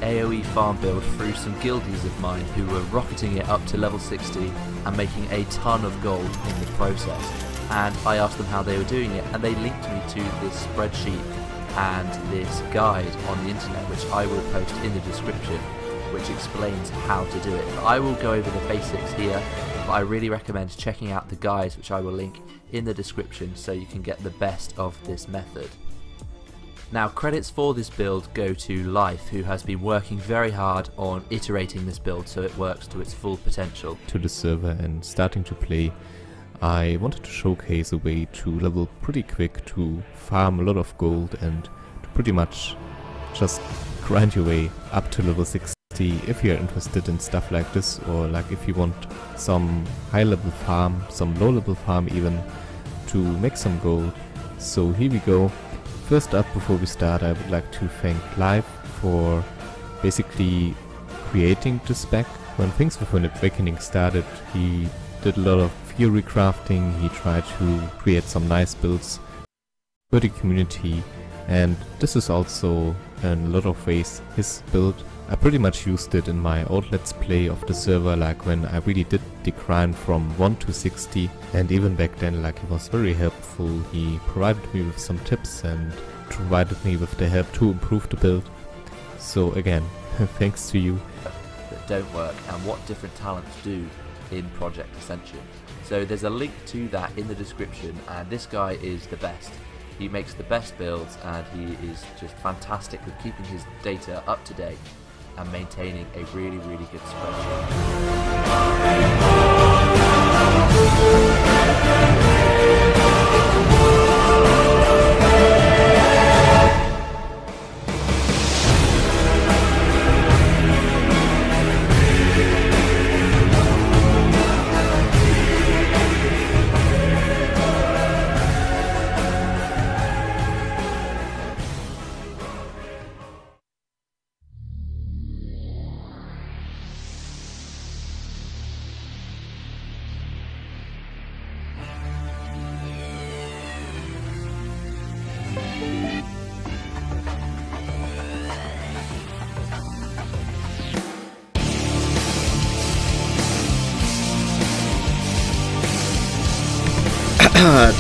AoE farm build through some guildies of mine who were rocketing it up to level 60 and making a ton of gold in the process. And I asked them how they were doing it, and they linked me to this spreadsheet and this guide on the internet, which I will post in the description, which explains how to do it. I will go over the basics here, but I really recommend checking out the guides, which I will link in the description, so you can get the best of this method. Now, credits for this build go to Life, who has been working very hard on iterating this build so it works to its full potential. To the server and starting to play, I wanted to showcase a way to level pretty quick, to farm a lot of gold and to pretty much just grind your way up to level 60 if you're interested in stuff like this, or like if you want some high level farm, some low level farm even, to make some gold. So here we go. First up, before we start, I would like to thank Live for basically creating the spec. When things with an Awakening started, he did a lot of theory crafting, he tried to create some nice builds for the community, and this is also in a lot of ways his build. I pretty much used it in my old let's play of the server, like when I really did the grind from 1 to 60, and even back then, like, he was very helpful. He provided me with some tips and provided me with the help to improve the build. So again, thanks to you. That don't work, and what different talents do in Project Ascension. So there's a link to that in the description, and this guy is the best. He makes the best builds, and he is just fantastic with keeping his data up to date and maintaining a really, really good spreadsheet.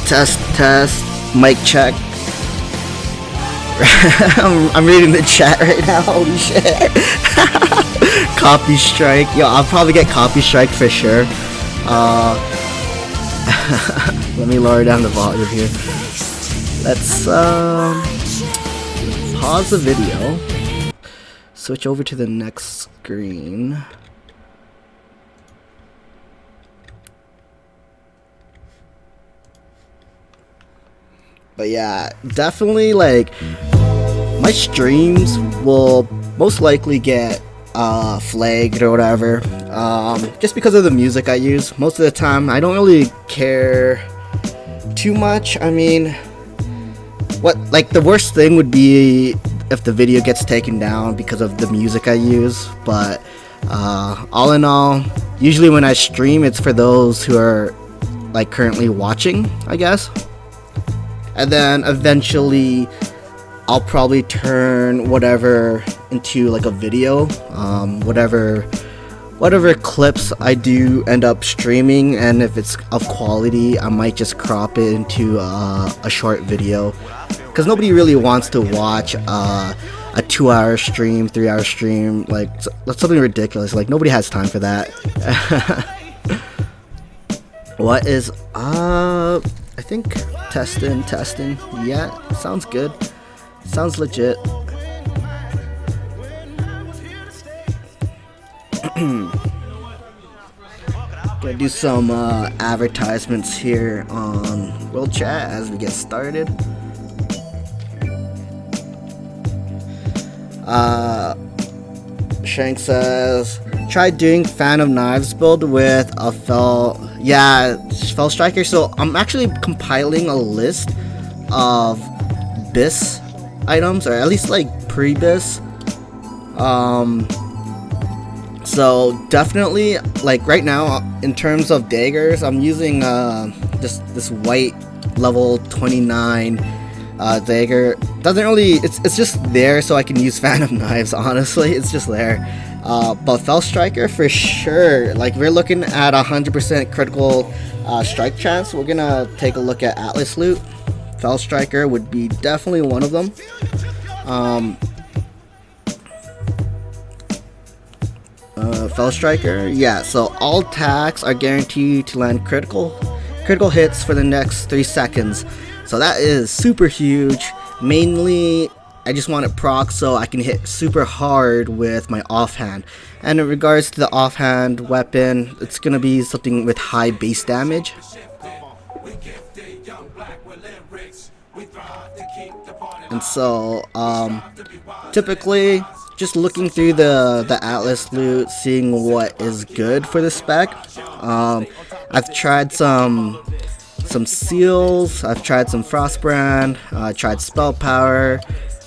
Test, mic check. I'm reading the chat right now, holy shit. Copy strike. Yo, I'll probably get copy strike for sure. Let me lower down the volume here. Let's pause the video. Switch over to the next screen. But yeah, definitely, like, my streams will most likely get flagged or whatever, just because of the music I use. Most of the time, I don't really care too much. I mean, the worst thing would be if the video gets taken down because of the music I use. But all in all, usually when I stream, it's for those who are, like, currently watching, I guess. And then eventually I'll probably turn whatever into like a video, whatever clips I do end up streaming, and if it's of quality, I might just crop it into a short video, because nobody really wants to watch a 2-hour stream, 3-hour stream. Like, that's something ridiculous. Like, nobody has time for that. What is I think testing. Yeah, sounds good. Sounds legit. Gonna do some advertisements here on World Chat as we get started. Shank says, try doing Fan of Knives build with a Fell Striker. So I'm actually compiling a list of BIS items, or at least like pre-BIS. So definitely, like right now, in terms of daggers, I'm using this white level 29 Dagger doesn't really, it's just there so I can use Phantom Knives, honestly, it's just there. But Fell Striker for sure, like we're looking at 100% critical strike chance. We're gonna take a look at Atlas loot. Fell Striker would be definitely one of them. Fell Striker, yeah, so all attacks are guaranteed to land critical hits for the next 3 seconds. So that is super huge. Mainly, I just want it proc so I can hit super hard with my offhand. And in regards to the offhand weapon, it's gonna be something with high base damage. And so, typically, just looking through the Atlas loot, seeing what is good for the spec. I've tried some seals, I've tried some Frostbrand, tried spell power.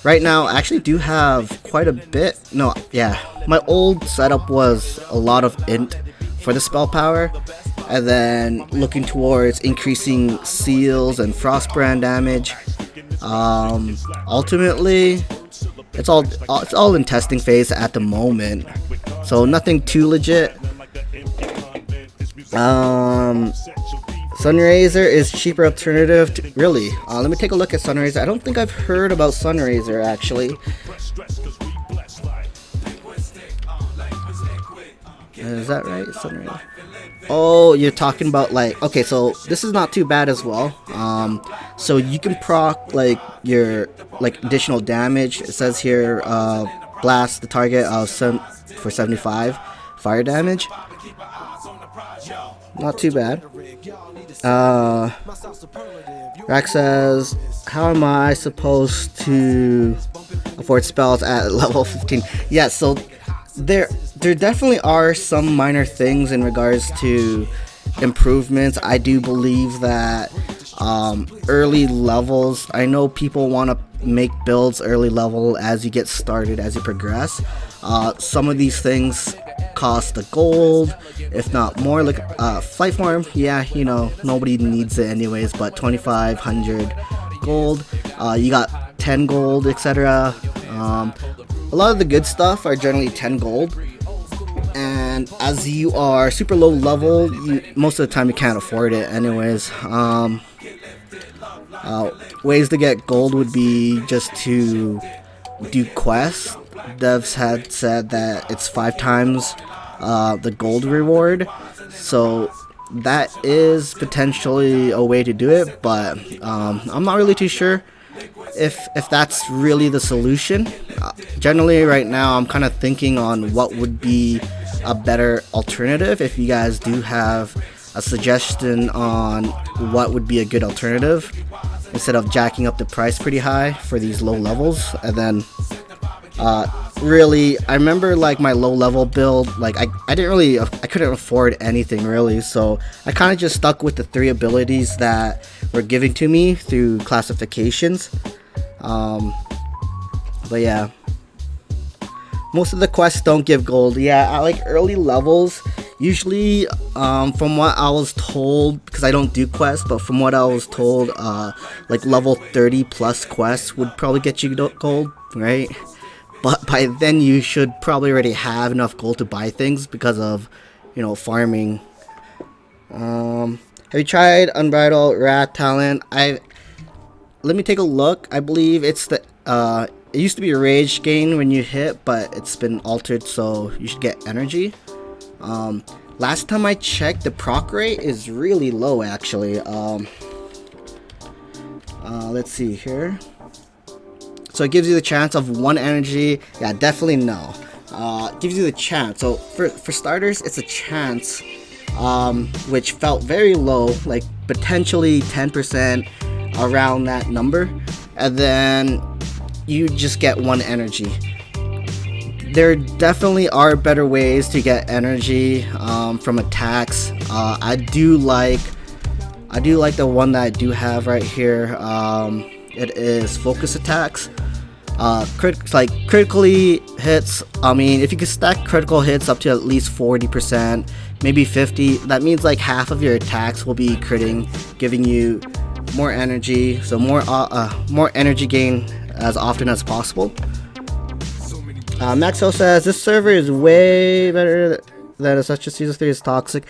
Right now I actually do have quite a bit. No, yeah, my old setup was a lot of int for the spell power, and then looking towards increasing seals and Frostbrand damage. Ultimately it's all in testing phase at the moment, so nothing too legit. Sunraiser is cheaper alternative to, really? Let me take a look at Sunraiser. I don't think I've heard about Sunraiser actually. Is that right? Sunraiser. Oh, you're talking about like, okay, so this is not too bad as well. So you can proc like your additional damage. It says here, blast the target for 75 fire damage. Not too bad. Rack says, how am I supposed to afford spells at level 15? Yeah, so there definitely are some minor things in regards to improvements. I do believe that early levels, I know people want to make builds early level as you get started, as you progress. Some of these things cost the gold, if not more. Like flight form, yeah, you know, nobody needs it anyways, but 2500 gold, you got 10 gold, etc. A lot of the good stuff are generally 10 gold, and as you are super low level, most of the time you can't afford it anyways. Ways to get gold would be just to do quests. Devs had said that it's 5 times the gold reward, so that is potentially a way to do it, but I'm not really too sure if that's really the solution. Generally right now I'm kind of thinking on what would be a better alternative. If you guys do have a suggestion on what would be a good alternative, instead of jacking up the price pretty high for these low levels. And then really, I remember like my low level build, like I couldn't afford anything really, so I kind of just stuck with the 3 abilities that were given to me through classifications. But yeah, most of the quests don't give gold. Yeah, at like early levels, usually from what I was told, because I don't do quests, but from what I was told, like level 30 plus quests would probably get you gold, right? But by then you should probably already have enough gold to buy things because of, you know, farming. Have you tried Unbridled Rat Talent? Let me take a look. I believe it's the it used to be a rage gain when you hit, but it's been altered, so you should get energy. Last time I checked, the proc rate is really low actually. Let's see here. So it gives you the chance of 1 energy. Yeah, definitely no. Gives you the chance. So for starters, it's a chance, which felt very low, like potentially 10%, around that number, and then you just get 1 energy. There definitely are better ways to get energy from attacks. I do like the one that I do have right here. It is focus attacks. Critically hits. I mean, if you can stack critical hits up to at least 40%, maybe 50, that means like half of your attacks will be critting, giving you more energy, so more energy gain as often as possible. Maxo says this server is way better than Ascension Season 3 is toxic.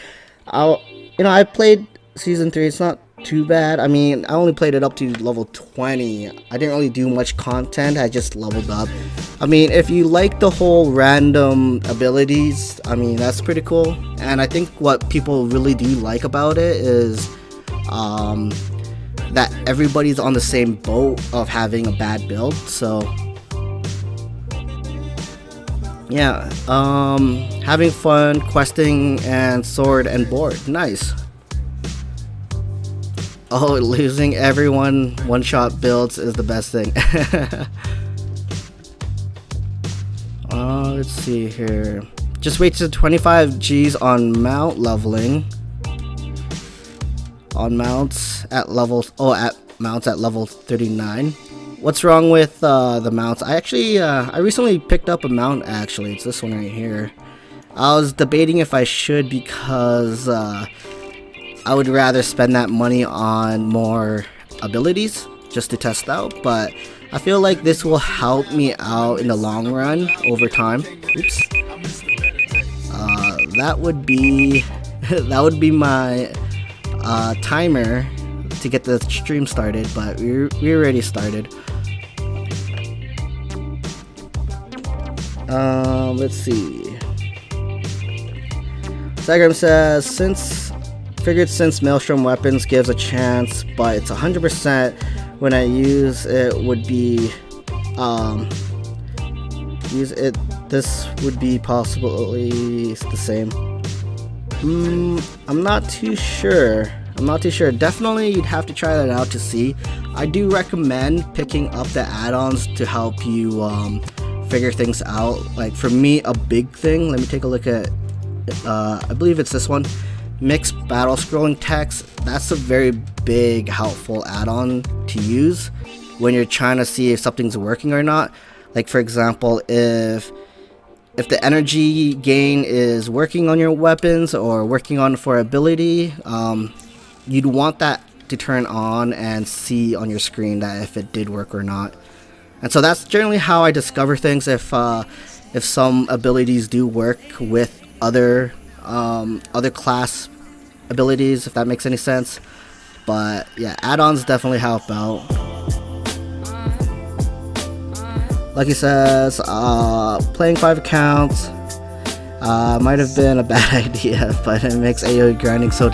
I played Season 3, it's not too bad. I mean, I only played it up to level 20. I didn't really do much content, I just leveled up. I mean, if you like the whole random abilities, I mean, that's pretty cool. And I think what people really do like about it is that everybody's on the same boat of having a bad build. So yeah, having fun questing and sword and board. Nice. Oh, losing everyone one-shot builds is the best thing. Let's see here. Just wait to 25 Gs on mount leveling. On mounts at levels. Oh, at mounts at level 39. What's wrong with the mounts? I recently picked up a mount. Actually, it's this one right here. I was debating if I should, because I would rather spend that money on more abilities just to test out, but I feel like this will help me out in the long run over time. Oops. That would be my timer to get the stream started, but we already started. Let's see. Cygram says, since Maelstrom weapons gives a chance, but it's 100% when I use it would be this would be possibly the same. I'm not too sure. Definitely you'd have to try that out to see. I do recommend picking up the add-ons to help you figure things out. Like for me, a big thing, let me take a look at I believe it's this one, mixed battle scrolling text. That's a very big helpful add-on to use when you're trying to see if something's working or not. Like for example, if the energy gain is working on your weapons or working on for ability, you'd want that to turn on and see on your screen that if it did work or not. And so that's generally how I discover things, if some abilities do work with other class abilities, if that makes any sense. But yeah, add-ons definitely help out. Lucky says, playing 5 accounts might have been a bad idea, but it makes AoE grinding so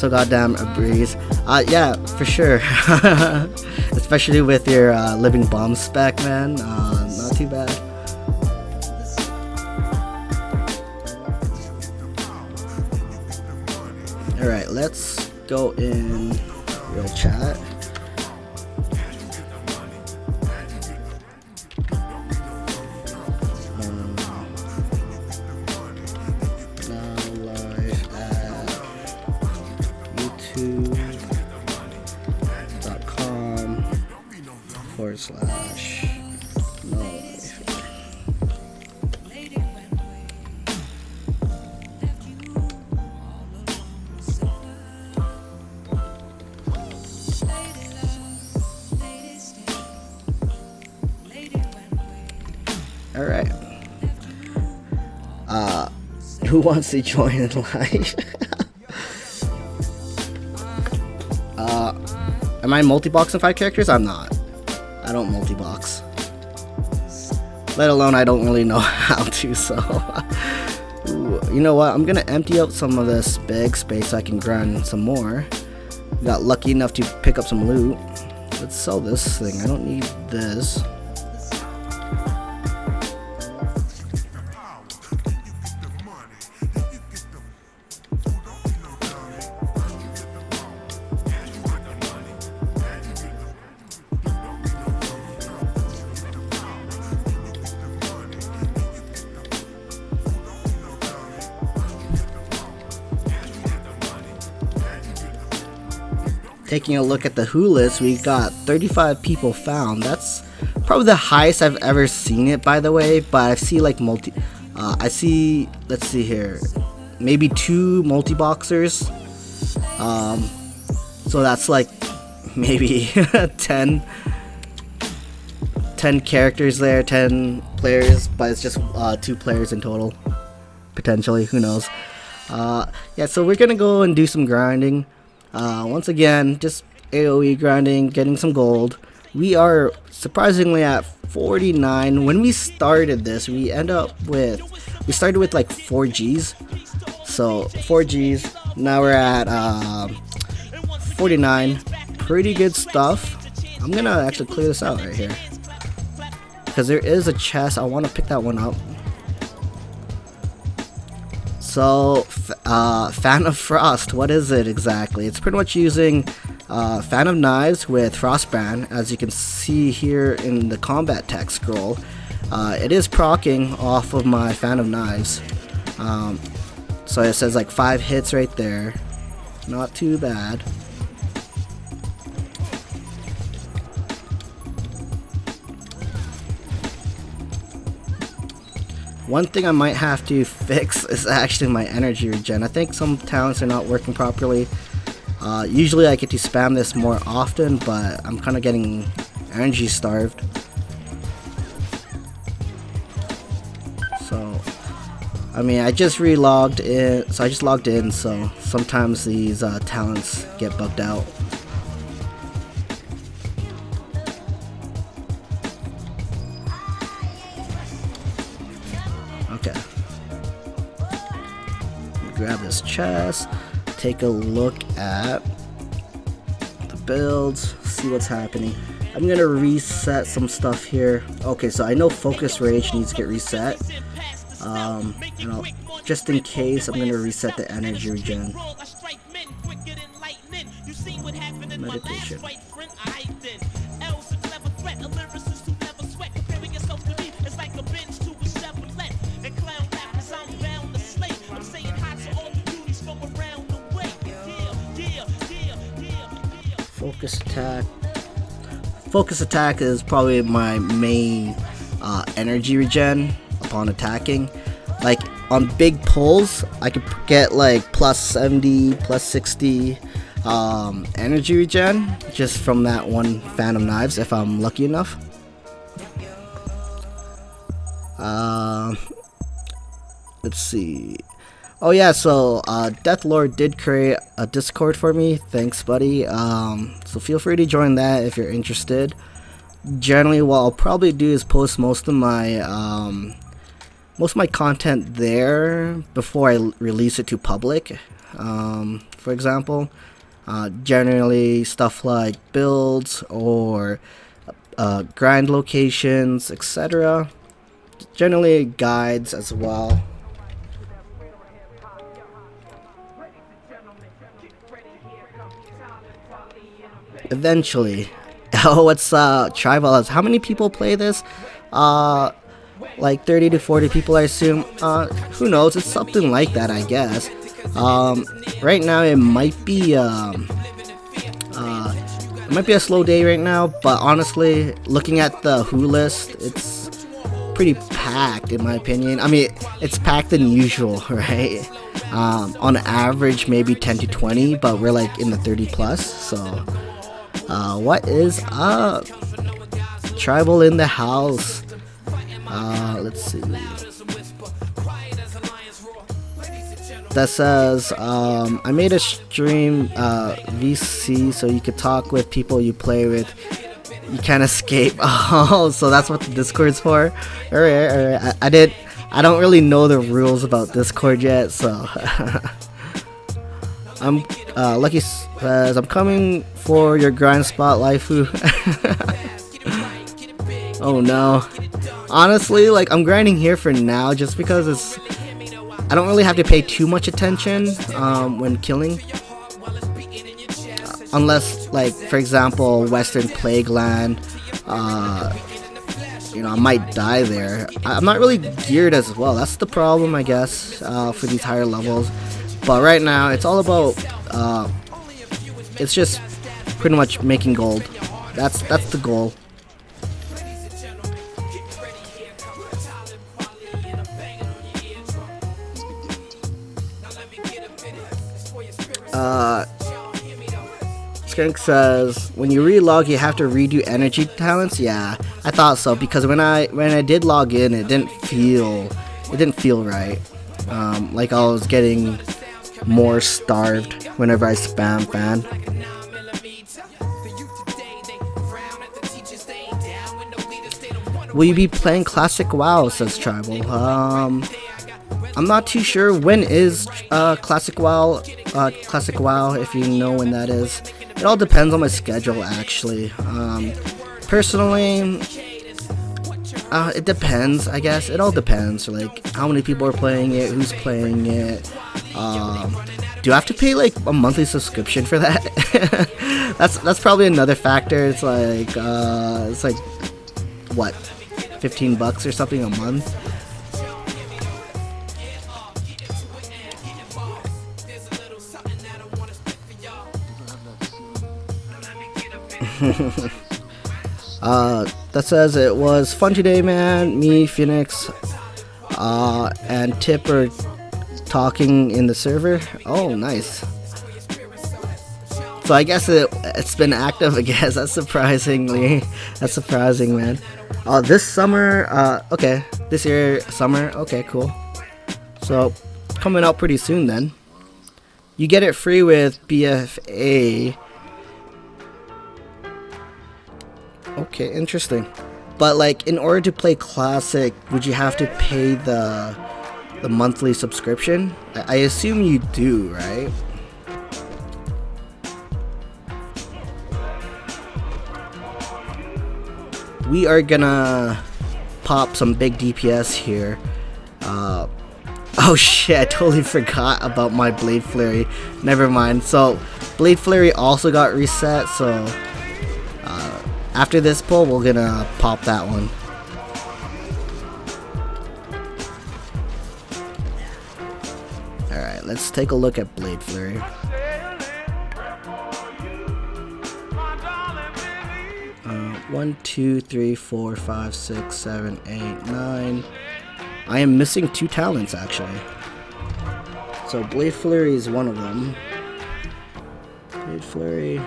goddamn a breeze. Yeah, for sure. Especially with your living bomb spec, man. Not too bad. Alright, let's go in real chat. Now live at youtube.com/live. Alright. Who wants to join live? Am I multi-boxing 5 characters? I'm not. I don't multi-box. Let alone I don't really know how to, so... Ooh, you know what? I'm gonna empty out some of this bag space so I can grind some more. Got lucky enough to pick up some loot. Let's sell this thing. I don't need this. Taking a look at the who list, we got 35 people found. That's probably the highest I've ever seen it, by the way. But I see like let's see here, maybe 2 multi-boxers. So that's like maybe 10 characters there, 10 players, but it's just 2 players in total, potentially, who knows. Yeah, so we're gonna go and do some grinding. Once again, just AoE grinding, getting some gold. We are surprisingly at 49. When we started this, we started with like 4 Gs. So 4 Gs, now we're at 49. Pretty good stuff. I'm gonna actually clear this out right here, because there is a chest. I want to pick that one up. So, Fan of Frost, what is it exactly? It's pretty much using Fan of Knives with Frostbrand, as you can see here in the combat text scroll. It is proccing off of my Fan of Knives. So it says like 5 hits right there. Not too bad. One thing I might have to fix is actually my energy regen. I think some talents are not working properly. Usually I get to spam this more often, but I'm kind of getting energy starved. So, I mean, I just logged in, so sometimes these talents get bugged out. Okay. Grab this chest, take a look at the builds, see what's happening. I'm gonna reset some stuff here. Okay, so I know Focus Rage needs to get reset. You know, just in case, I'm gonna reset the energy regen. Meditation. Focus attack. Focus attack is probably my main energy regen upon attacking. Like on big pulls, I could get like plus 70, plus 60 energy regen just from that one Fan of Knives if I'm lucky enough. Let's see. Oh yeah, so Deathlord did create a Discord for me. Thanks, buddy. So feel free to join that if you're interested. Generally, what I'll probably do is post most of my content there before I release it to public. For example, generally stuff like builds or grind locations, etc. Generally guides as well. Eventually. Oh, what's Tribal? How many people play this? Like 30 to 40 people, I assume. Who knows? It's something like that, I guess. Right now it might be a slow day right now, but honestly, looking at the who list, it's pretty packed in my opinion. I mean, it's packed than usual, right? On average, maybe 10 to 20, but we're like in the 30 plus, so. What is up? Tribal in the house. Let's see. That says, I made a stream VC so you could talk with people you play with. You can't escape. Oh, so that's what the Discord's for? Alright. I don't really know the rules about Discord yet, so. Lucky says, I'm coming for your grind spot, Laifu. Oh no. Honestly, like, I'm grinding here for now just because I don't really have to pay too much attention when killing. Unless, like, for example, Western Plague Land, you know, I might die there. I'm not really geared as well. That's the problem, I guess, for these higher levels. But right now, it's all about, it's just pretty much making gold. That's the goal. Skunk says, when you relog, you have to redo energy talents. Yeah, I thought so, because when I did log in, it didn't feel right. Like I was getting more starved whenever I spam fan. Will you be playing Classic WoW, says Tribal. I'm not too sure. When is Classic WoW, if you know when that is. It all depends on my schedule, actually. Personally, it depends, I guess. It all depends, like how many people are playing it, who's playing it. Do I have to pay like a monthly subscription for that? that's probably another factor. It's like what, 15 bucks or something a month. That says it was fun today, man. Me, Phoenix, and Tip are talking in the server. Oh, nice. So I guess it's been active, I guess. That's surprising, man. This summer, okay, this year summer, okay, cool. So coming out pretty soon then. You get it free with BFA. Okay, interesting. But like, in order to play Classic, would you have to pay the monthly subscription? I assume you do, right? We are gonna pop some big DPS here. Oh shit, I totally forgot about my Blade Flurry. Never mind. So Blade Flurry also got reset, so after this pull, we're gonna pop that one. Alright, let's take a look at Blade Flurry. One, two, three, four, five, six, 7, 8, 9. I am missing 2 talents, actually. So Blade Flurry is one of them. Blade Flurry.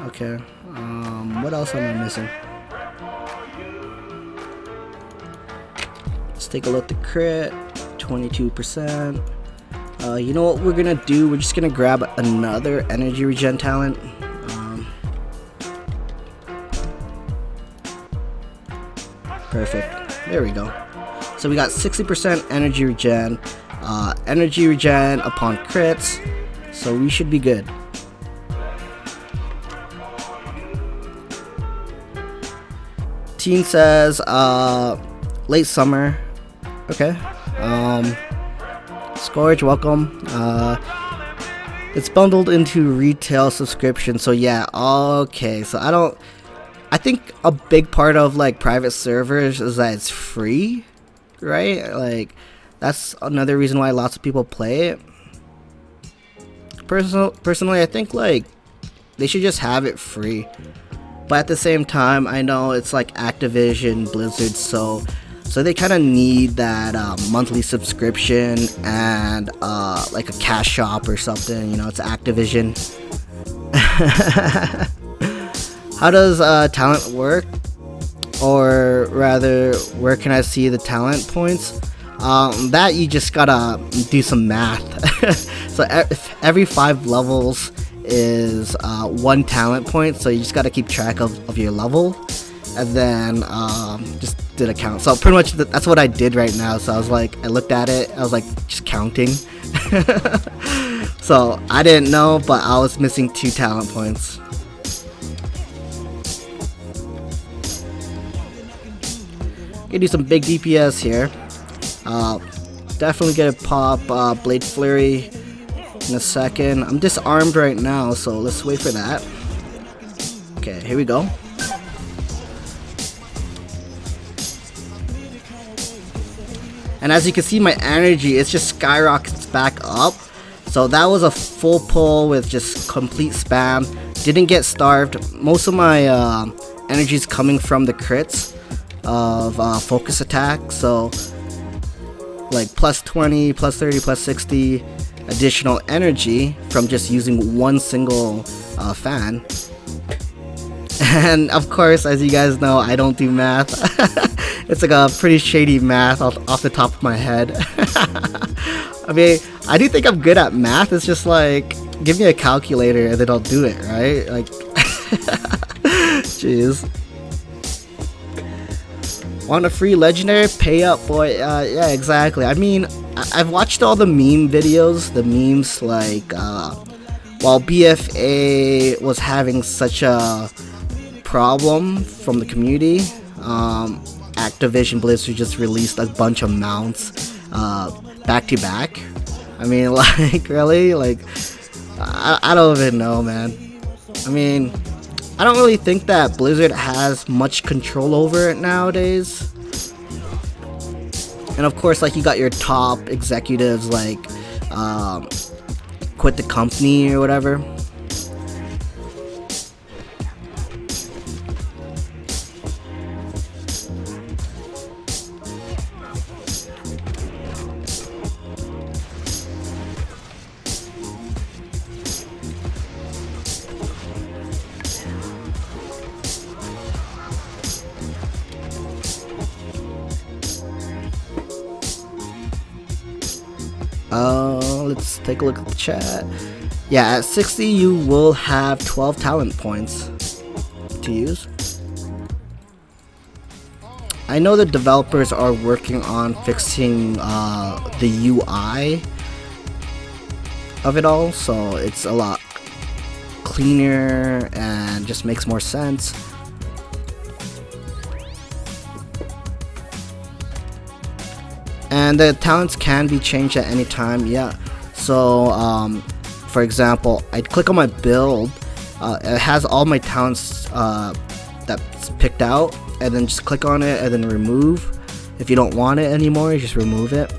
Okay. What else am I missing? Let's take a look at the crit. 22%. You know what we're gonna do? We're just gonna grab another energy regen talent. Perfect. There we go. So we got 60% energy regen upon crits. So we should be good. Teen says, late summer. Okay. Scourge, welcome. It's bundled into retail subscription. So yeah, okay. So I think a big part of like private servers is that it's free, right? Like that's another reason why lots of people play it. Personally, I think like they should just have it free. But at the same time, I know it's like Activision, Blizzard, so they kind of need that monthly subscription and like a cash shop or something. You know, it's Activision. How does talent work? Or rather, where can I see the talent points? That you just gotta do some math. So every 5 levels is 1 talent point, so you just gotta keep track of your level, and then just did a count. So pretty much that's what I did right now. So I was like, I looked at it, I was like just counting. So I didn't know, but I was missing 2 talent points. Gonna do some big DPS here. Definitely gonna pop Blade Flurry in a second. I'm disarmed right now, so let's wait for that. Okay, here we go. And as you can see, my energy, it's just skyrockets back up. So that was a full pull with just complete spam. Didn't get starved. Most of my energy is coming from the crits of focus attack. So like plus 20, plus 30, plus 60. additional energy from just using one single fan. And of course, as you guys know, I don't do math. It's like a pretty shady math off the top of my head. I mean, I do think I'm good at math. It's just like, give me a calculator and then I'll do it, right? Like, jeez. Want a free legendary? Pay up, boy. Yeah, exactly. I mean, I've watched all the meme videos. The memes, like, while BFA was having such a problem from the community, Activision Blizzard just released a bunch of mounts back to back. I mean, like, really? Like, I don't even know, man. I mean, I don't really think that Blizzard has much control over it nowadays. And of course, like, you got your top executives, like, quit the company or whatever. Let's take a look at the chat. Yeah, at 60 you will have 12 talent points to use. I know the developers are working on fixing the UI of it all, so it's a lot cleaner and just makes more sense. And the talents can be changed at any time, yeah. So, for example, I'd click on my build, it has all my talents that's picked out, and then just click on it and then remove. If you don't want it anymore, you just remove it.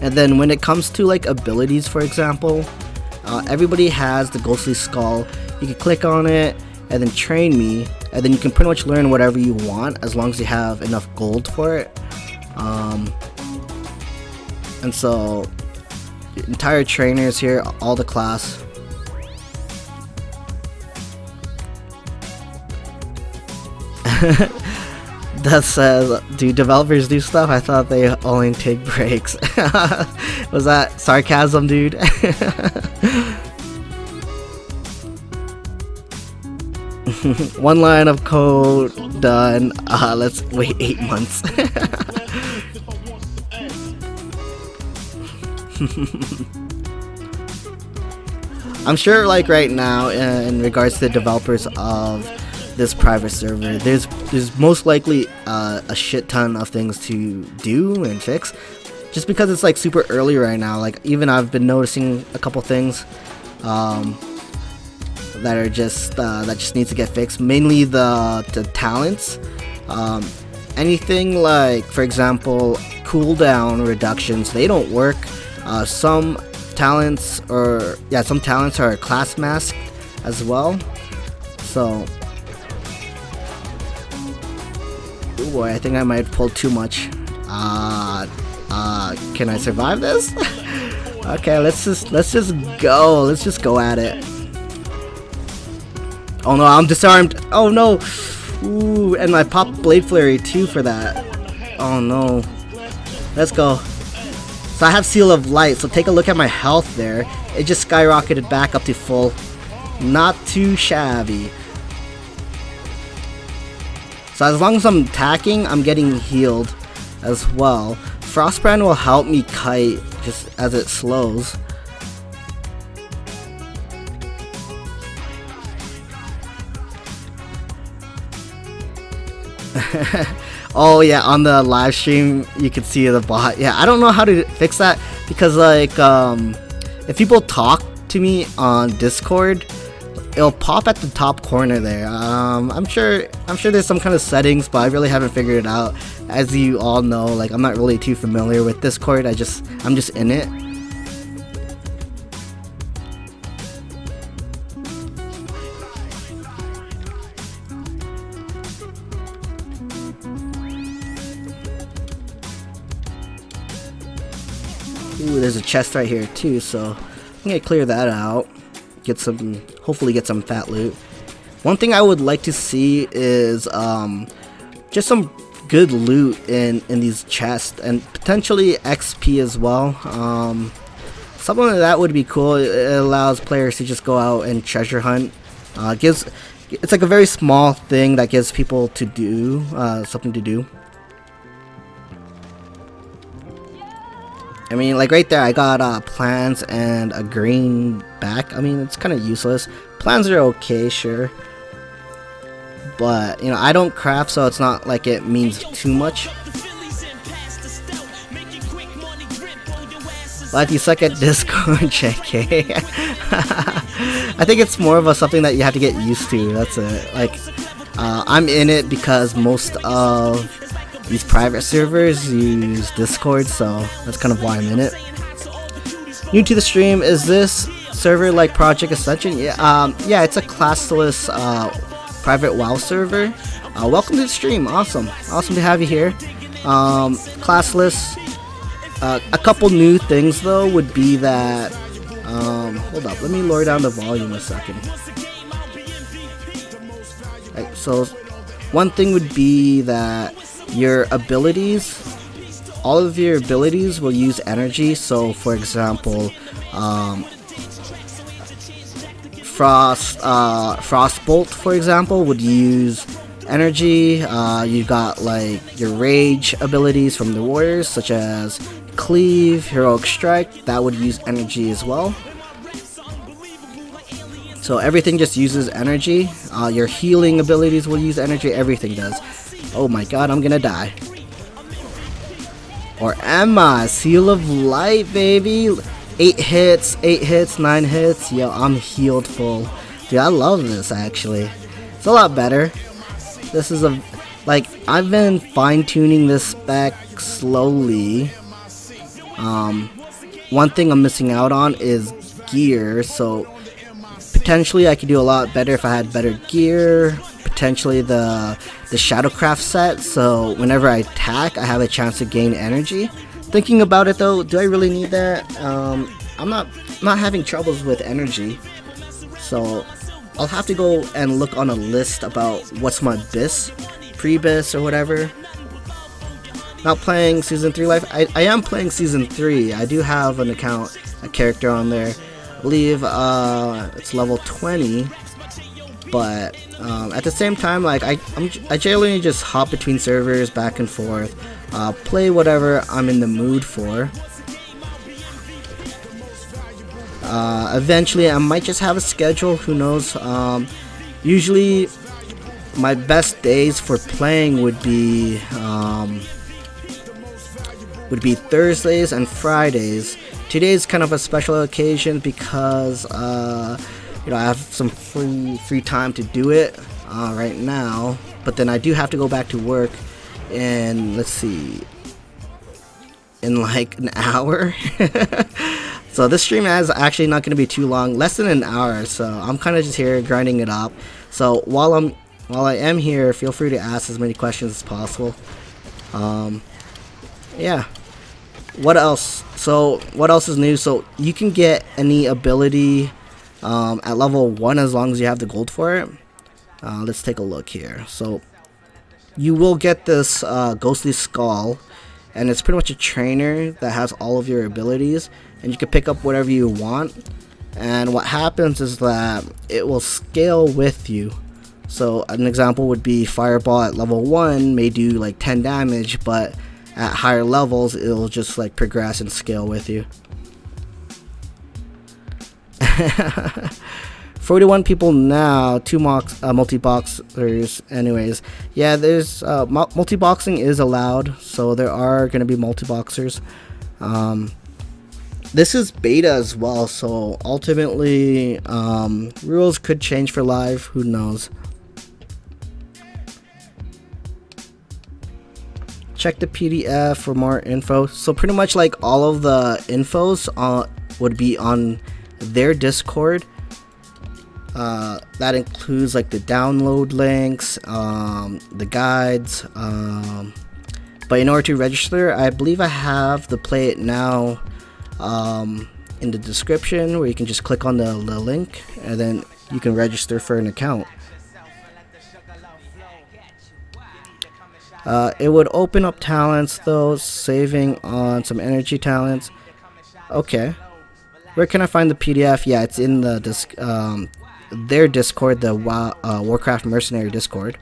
And then when it comes to like abilities, for example, everybody has the Ghostly Skull. You can click on it and then train me, and then you can pretty much learn whatever you want as long as you have enough gold for it. And so entire trainers here, all the class. That says, do developers do stuff? I thought they only take breaks. Was that sarcasm, dude? One line of code done. Let's wait 8 months. I'm sure, like, right now, in regards to the developers of this private server, there's most likely a shit ton of things to do and fix, just because it's like super early right now. Like, even I've been noticing a couple things that are just that just needs to get fixed. Mainly the talents. Anything like, for example, cooldown reductions, they don't work. Some talents are class masked as well. So, oh boy, I think I might have pulled too much. Can I survive this? Okay, let's just go. Let's just go at it. Oh no, I'm disarmed. Oh no. Ooh, and I popped Blade Flurry too for that. Oh no. Let's go. So I have Seal of Light, so take a look at my health there. It just skyrocketed back up to full. Not too shabby. So as long as I'm attacking, I'm getting healed as well. Frostbrand will help me kite just as it slows. Oh yeah, on the live stream you can see the bot. Yeah, I don't know how to fix that because, like, if people talk to me on Discord, it'll pop at the top corner there. I'm sure there's some kind of settings, but I really haven't figured it out. As you all know, like, I'm not really too familiar with Discord. I'm just in it. Ooh, there's a chest right here too, so I'm gonna clear that out. Get some, hopefully get some fat loot. One thing I would like to see is just some good loot in these chests, and potentially XP as well. Something like that would be cool. It allows players to just go out and treasure hunt. It's like a very small thing that gives people to do something to do. I mean, like right there, I got plans and a green back. I mean, it's kind of useless. Plans are okay, sure, but you know, I don't craft, so it's not like it means too much. Well, if you suck at Discord, JK. I think it's more of a something that you have to get used to. That's it. Like, I'm in it because most of these private servers use Discord, so that's kind of why I'm in it. New to the stream, is this server like Project Ascension? Yeah, yeah, it's a classless private WoW server. Welcome to the stream. Awesome to have you here. Classless. A couple new things though would be that, hold up, let me lower down the volume a second. Right, so one thing would be that your abilities, all of your abilities will use energy. So for example, Frostbolt, for example, would use energy. You got like your rage abilities from the warriors, such as Cleave, Heroic Strike, that would use energy as well. So everything just uses energy. Your healing abilities will use energy, everything does. Oh my god, I'm gonna die. Or Emma, Seal of Light, baby. 8 hits, 9 hits. Yo, I'm healed full. Dude, I love this actually. It's a lot better. This is like, I've been fine-tuning this spec slowly. One thing I'm missing out on is gear, so potentially I could do a lot better if I had better gear. Potentially the Shadowcraft set, so whenever I attack, I have a chance to gain energy. Thinking about it though, do I really need that? I'm not having troubles with energy, so I'll have to go and look on a list about what's my BIS, pre-BIS or whatever. Not playing Season 3 Life. I am playing Season 3. I do have an account, a character on there. I believe it's level 20. But at the same time, like I generally just hop between servers back and forth. Play whatever I'm in the mood for. Eventually I might just have a schedule, who knows. Usually my best days for playing would be Thursdays and Fridays. Today's kind of a special occasion because you know, I have some free time to do it right now, but then I do have to go back to work in, let's see, in like an hour. So this stream is actually not going to be too long, less than an hour, so I'm kind of just here grinding it up. So while I am here, feel free to ask as many questions as possible. Yeah. What else? So what else is new? So you can get any ability at level 1 as long as you have the gold for it. Let's take a look here. So you will get this Ghostly Skull, and it's pretty much a trainer that has all of your abilities, and you can pick up whatever you want. And what happens is that it will scale with you. So an example would be Fireball at level 1 may do like 10 damage, but at higher levels it'll just like progress and scale with you. 41 people now, 2 multi-boxers. Anyways, yeah, there's multi-boxing is allowed, so there are going to be multi-boxers. This is beta as well, so ultimately rules could change for live, who knows. Check the PDF for more info. So pretty much like all of the infos would be on their Discord. That includes like the download links, the guides, but in order to register, I believe I have the Play It Now in the description, where you can just click on the link and then you can register for an account. It would open up talents though, saving on some energy talents. Okay, where can I find the PDF? Yeah, it's in the their Discord, the Warcraft Mercenary Discord.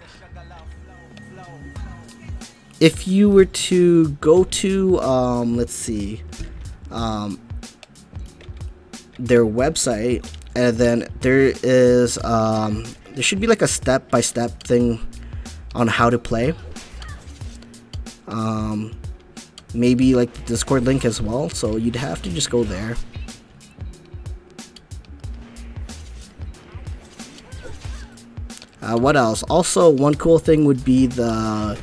If you were to go to let's see, their website, and then there is there should be like a step-by-step thing on how to play. Maybe like the Discord link as well, so you'd have to just go there. What else? Also, one cool thing would be the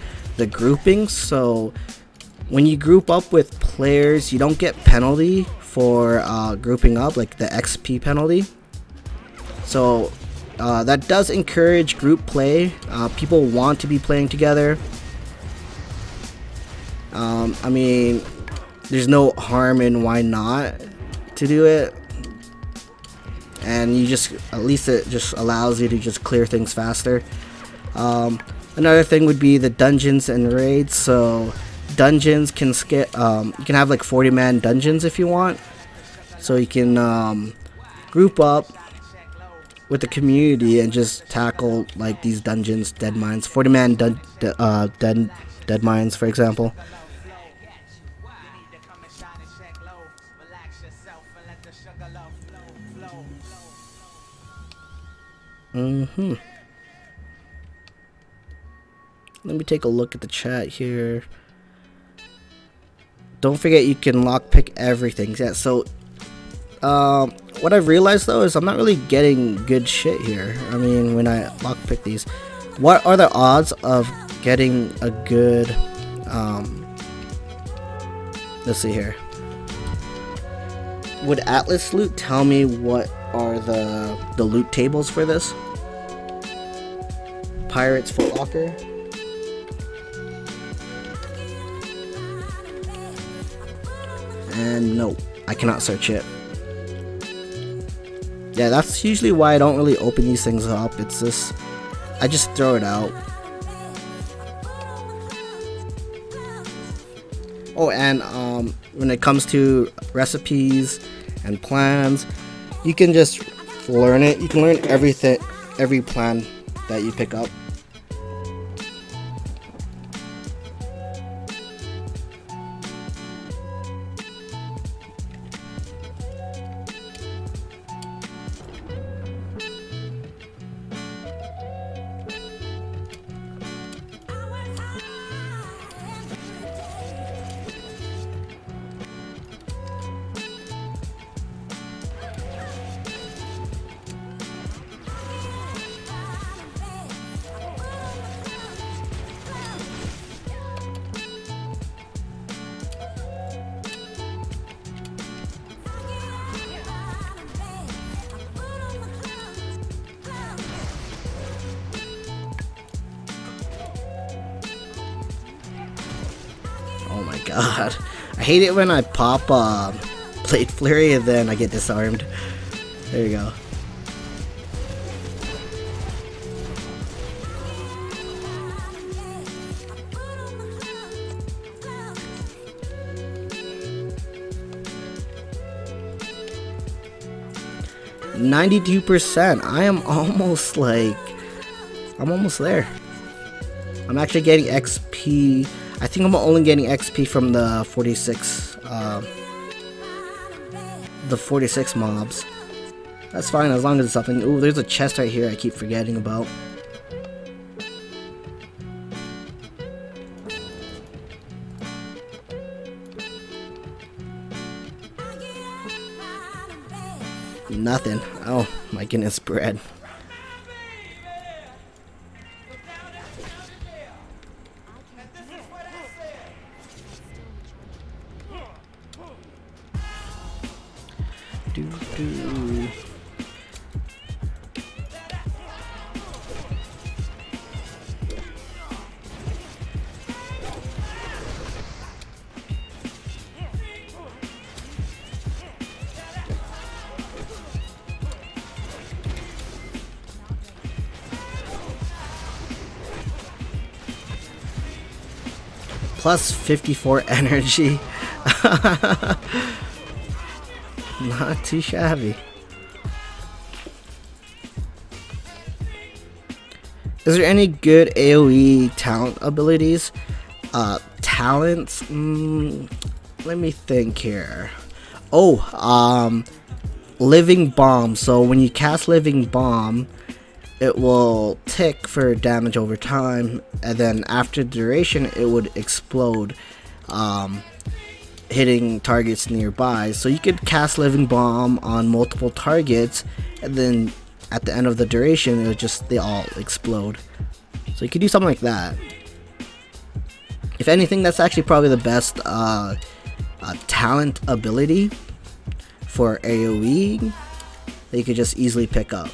groupings. So when you group up with players, you don't get penalty for grouping up, like the XP penalty. So that does encourage group play. People want to be playing together. I mean, there's no harm in why not to do it, and you just, at least it just allows you to just clear things faster. Another thing would be the dungeons and raids. So dungeons can skip, you can have like 40-man dungeons if you want, so you can group up with the community and just tackle like these dungeons, dead mines, 40-man dead mines, for example. Let me take a look at the chat here. Don't forget you can lockpick everything. Yeah, so what I've realized though is I'm not really getting good shit here. I mean, when I lockpick these, what are the odds of getting a good let's see here. Would Atlas Loot tell me what are the loot tables for this? Pirates Foot Locker. And no, I cannot search it. Yeah, that's usually why I don't really open these things up. It's just, I just throw it out. Oh, and when it comes to recipes and plans, you can just learn it. You can learn everything, every plan that you pick up. Oh my god. I hate it when I pop Blade Flurry and then I get disarmed. There you go. %. I am almost like, I'm almost there. I'm actually getting XP. I think I'm only getting XP from the 46 mobs. That's fine as long as it's something. Ooh, there's a chest right here I keep forgetting about. Nothing. Oh my goodness, bread. Do. plus 54 energy. Not too shabby. Is there any good AoE talent abilities? Talents? Let me think here. Oh, Living Bomb. So when you cast Living Bomb, it will tick for damage over time, and then after duration it would explode, hitting targets nearby. So you could cast Living Bomb on multiple targets, and then at the end of the duration it would just, they all explode. So you could do something like that. If anything, that's actually probably the best talent ability for AoE that you could just easily pick up.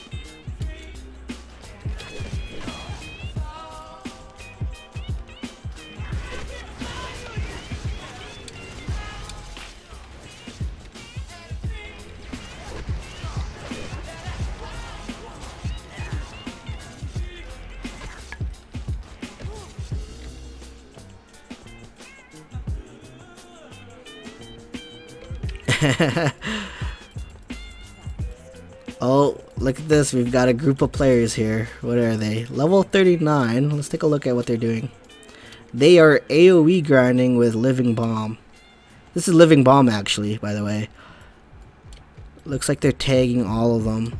Oh, look at this. We've got a group of players here. What are they? Level 39. Let's take a look at what they're doing. They are AoE grinding with Living Bomb. This is Living Bomb, actually, by the way. Looks like they're tagging all of them.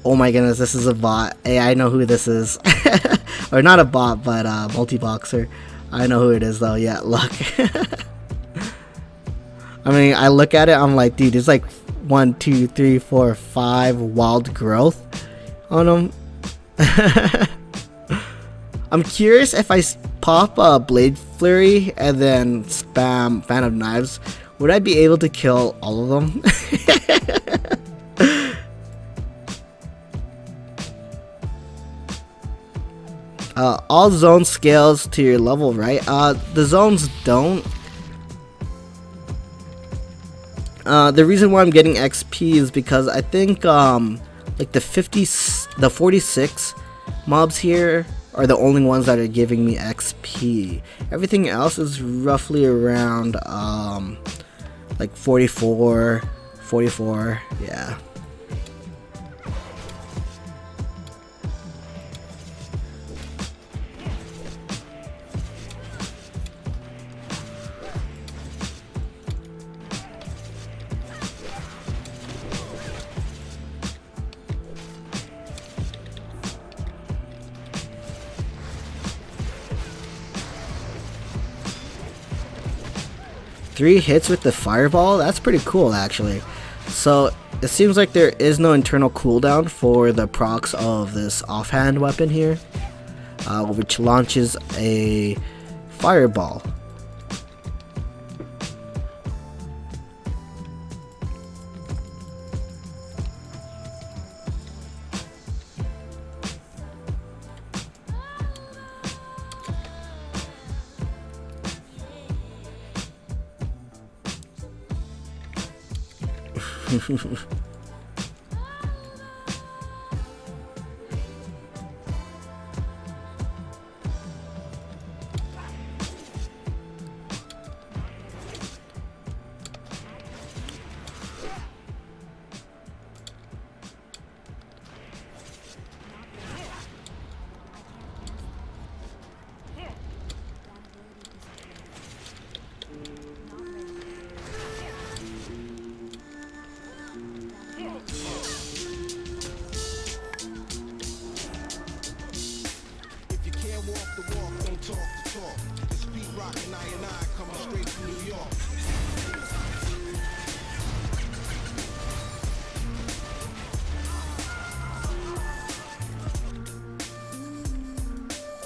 Oh my goodness, this is a bot. Hey, I know who this is. Or not a bot, but a multi-boxer. I know who it is, though. Yeah, look. I mean, I look at it, I'm like, dude, there's like 1, 2, 3, 4, 5 wild growth on them. I'm curious if I pop a Blade Flurry and then spam Fan of Knives, would I be able to kill all of them? All zone scales to your level, right? The zones don't. The reason why I'm getting XP is because I think like the 46 mobs here are the only ones that are giving me XP. Everything else is roughly around like 44, yeah. Three hits with the fireball? That's pretty cool, actually. So it seems like there is no internal cooldown for the procs of this offhand weapon here, which launches a fireball.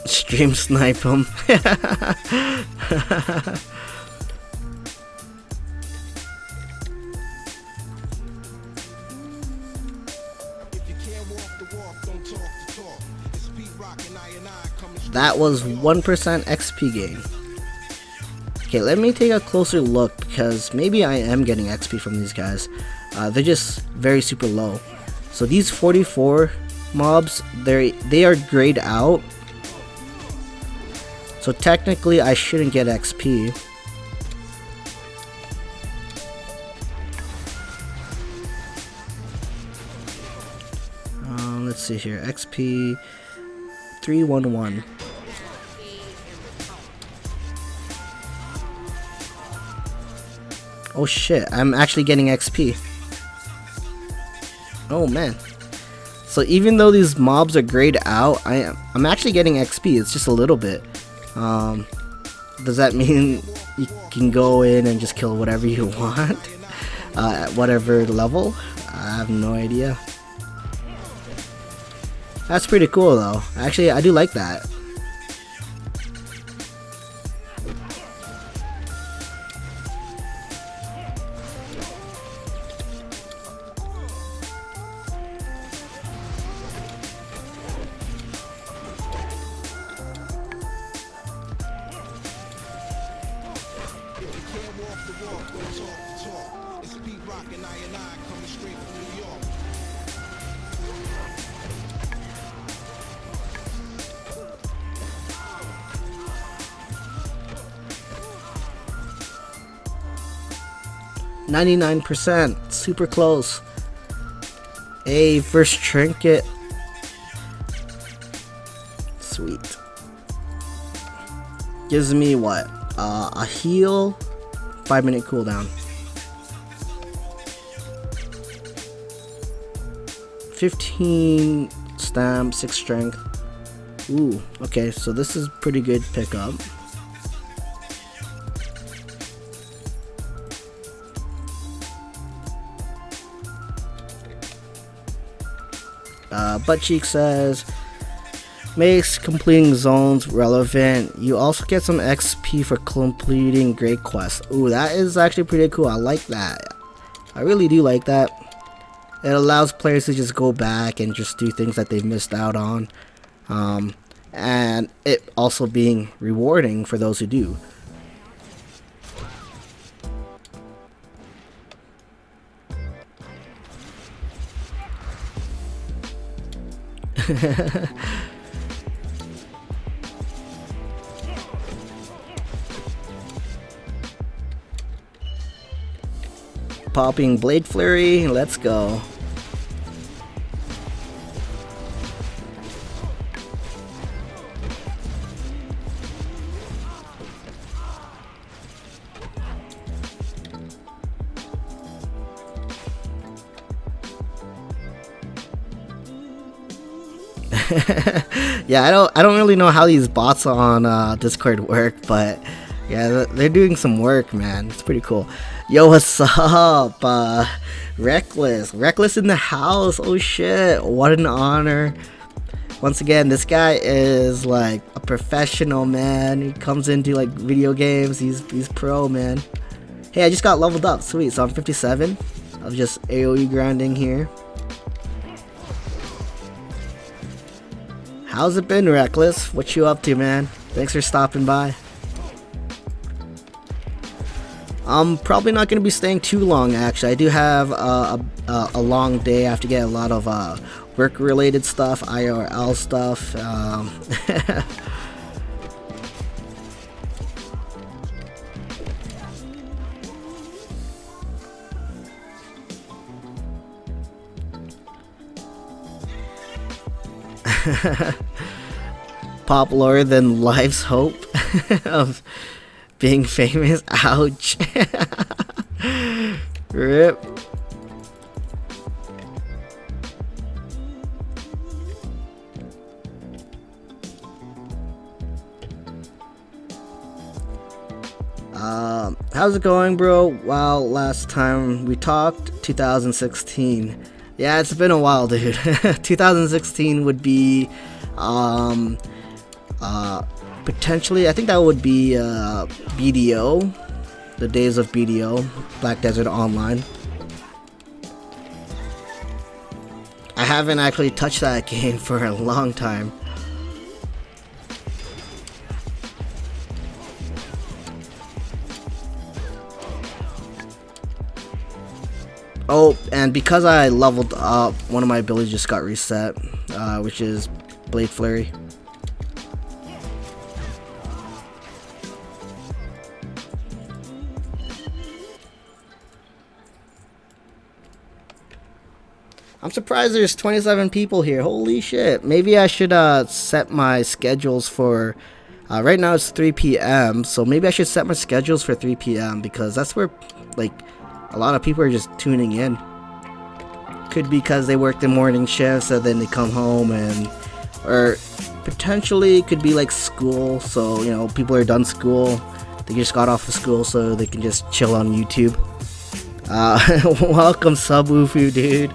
Stream snipe him. That was 1% XP gain. Okay, let me take a closer look because maybe I am getting XP from these guys. They're just very super low. So these 44 mobs, they are grayed out. So So technically I shouldn't get XP. Let's see here, XP 311. Oh shit, I'm actually getting XP. Oh man. So even though these mobs are grayed out, I'm actually getting XP. It's just a little bit. Does that mean you can go in and just kill whatever you want at whatever level? I have no idea. That's pretty cool though. Actually, I do like that. %, super close. Hey, first trinket. Sweet. Gives me what? A heal, 5-minute cooldown. 15 stamp, 6 strength. Ooh, okay, so this is pretty good pickup. Butt Cheek says, makes completing zones relevant. You also get some XP for completing great quests. Ooh, that is actually pretty cool. I like that. I really do like that. It allows players to just go back and just do things that they missed out on. And it also being rewarding for those who do. Popping Blade Flurry, let's go. Yeah, I don't really know how these bots on Discord work, but yeah, they're doing some work, man. It's pretty cool. Yo, what's up? Reckless in the house. Oh shit, what an honor. Once again, this guy is like a professional, man. He comes into like video games. He's pro, man. Hey, I just got leveled up. Sweet. So I'm 57. I'm just AoE grinding here. How's it been, Reckless? What you up to, man? Thanks for stopping by. I'm probably not going to be staying too long, actually. I do have a long day. I have to get a lot of work-related stuff, IRL stuff. Popular than life's hope of being famous. Ouch. Rip. How's it going, bro? Wow, last time we talked, 2016. Yeah, it's been a while, dude. 2016 would be potentially, I think that would be BDO, the days of BDO, Black Desert Online. I haven't actually touched that game for a long time. Oh, and because I leveled up, one of my abilities just got reset, which is Blade Flurry. I'm surprised there's 27 people here. Holy shit. Maybe I should set my schedules for... right now it's 3 p.m. So maybe I should set my schedules for 3 p.m. because that's where, like, a lot of people are just tuning in. Could be because they work the morning shifts and then they come home and... Or potentially it could be like school. So, you know, people are done school. They just got off of school so they can just chill on YouTube. Welcome Subwoofu, dude.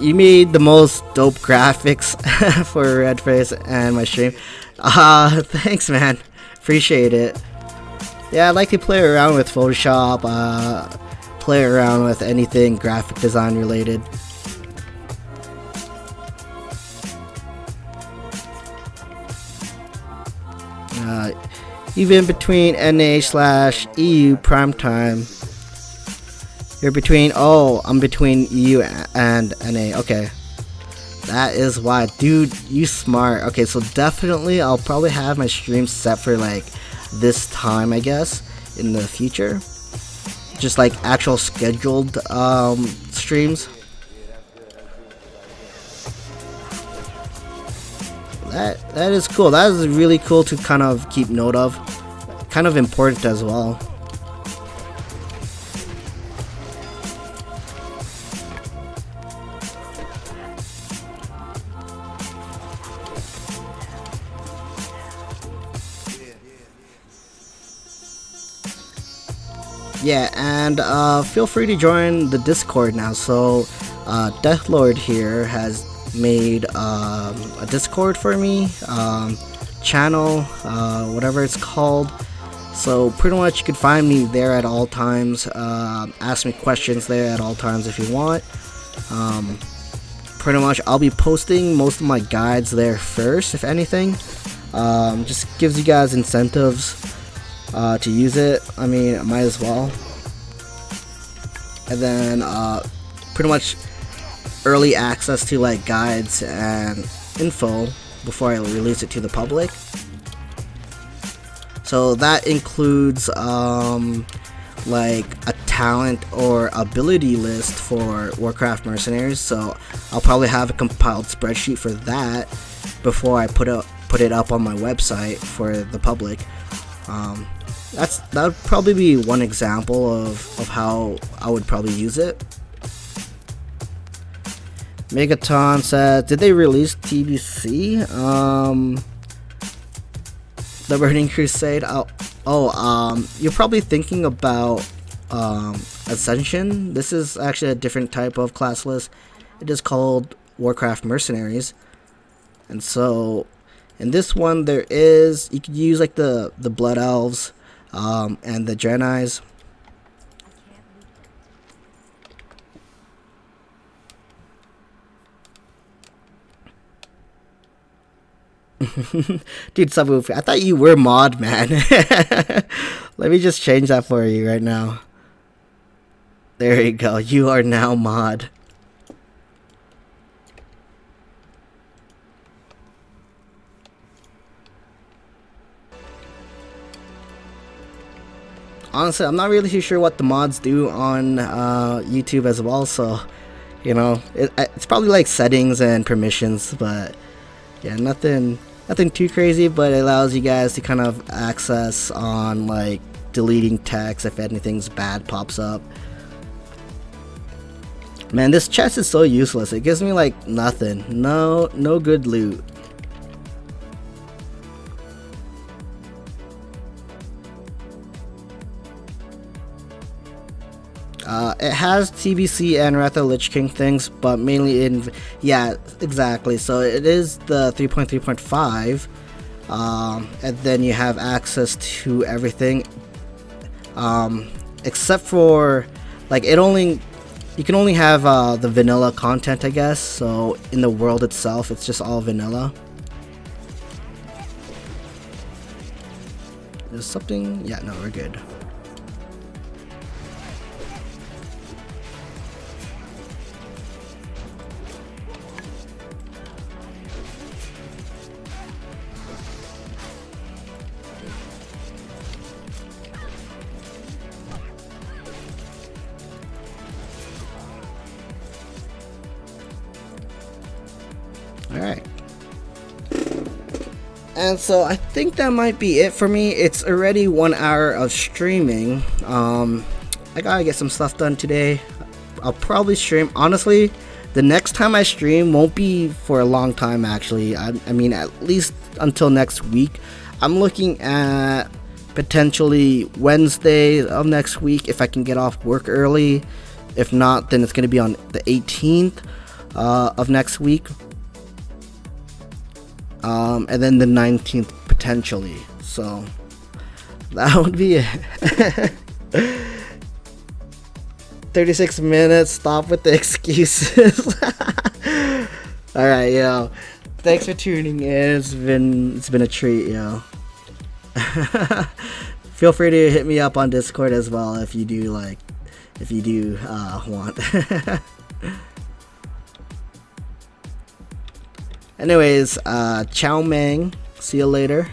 You made the most dope graphics for Redface and my stream. Thanks, man. Appreciate it. Yeah, I like to play around with Photoshop, play around with anything graphic design related. Even between NA/EU primetime. You're between, oh, I'm between EU and NA, okay. That is why, dude, you smart. Okay, so definitely I'll probably have my stream set for like this time, I guess, in the future. Just like actual scheduled streams. That is cool. That is really cool to kind of keep note of. Kind of important as well. Yeah, and feel free to join the Discord now. So Deathlord here has made a Discord for me, channel, whatever it's called. So pretty much you could find me there at all times. Ask me questions there at all times if you want. Pretty much I'll be posting most of my guides there first, if anything. Just gives you guys incentives to use it. I mean, might as well. And then pretty much early access to like guides and info before I release it to the public. So that includes like a talent or ability list for Warcraft Mercenaries. So I'll probably have a compiled spreadsheet for that before I put it up on my website for the public. That would probably be one example of how I would probably use it. Megaton says, did they release TBC? The Burning Crusade? You're probably thinking about Ascension. This is actually a different type of classless. It is called Warcraft Mercenaries. And so in this one you could use like the Blood Elves and the Draenei's. Dude, Subwoofer, I thought you were mod, man. Let me just change that for you right now. There you go. You are now mod. Honestly, I'm not really too sure what the mods do on YouTube as well, so, you know, it's probably like settings and permissions, but yeah, nothing too crazy, but it allows you guys to kind of access on like deleting text if anything's bad pops up. Man, this chest is so useless. It gives me like nothing. No good loot. It has TBC and Wrath of Lich King things, but mainly in, yeah, exactly. So it is the 3.3.5, and then you have access to everything, except for, like, you can only have the vanilla content, I guess. So in the world itself, it's just all vanilla. There's something, yeah, no, we're good. Alright. And so I think that might be it for me. It's already 1 hour of streaming. I gotta get some stuff done today. I'll probably stream. Honestly, the next time I stream won't be for a long time actually. I mean, at least until next week. I'm looking at potentially Wednesday of next week if I can get off work early. If not, then it's going to be on the 18th of next week. And then the 19th potentially. So that would be it. 36 minutes. Stop with the excuses. Alright, yo. Thanks for tuning in. It's been a treat, yo. Feel free to hit me up on Discord as well if you do want. Anyways, chow mang. See you later.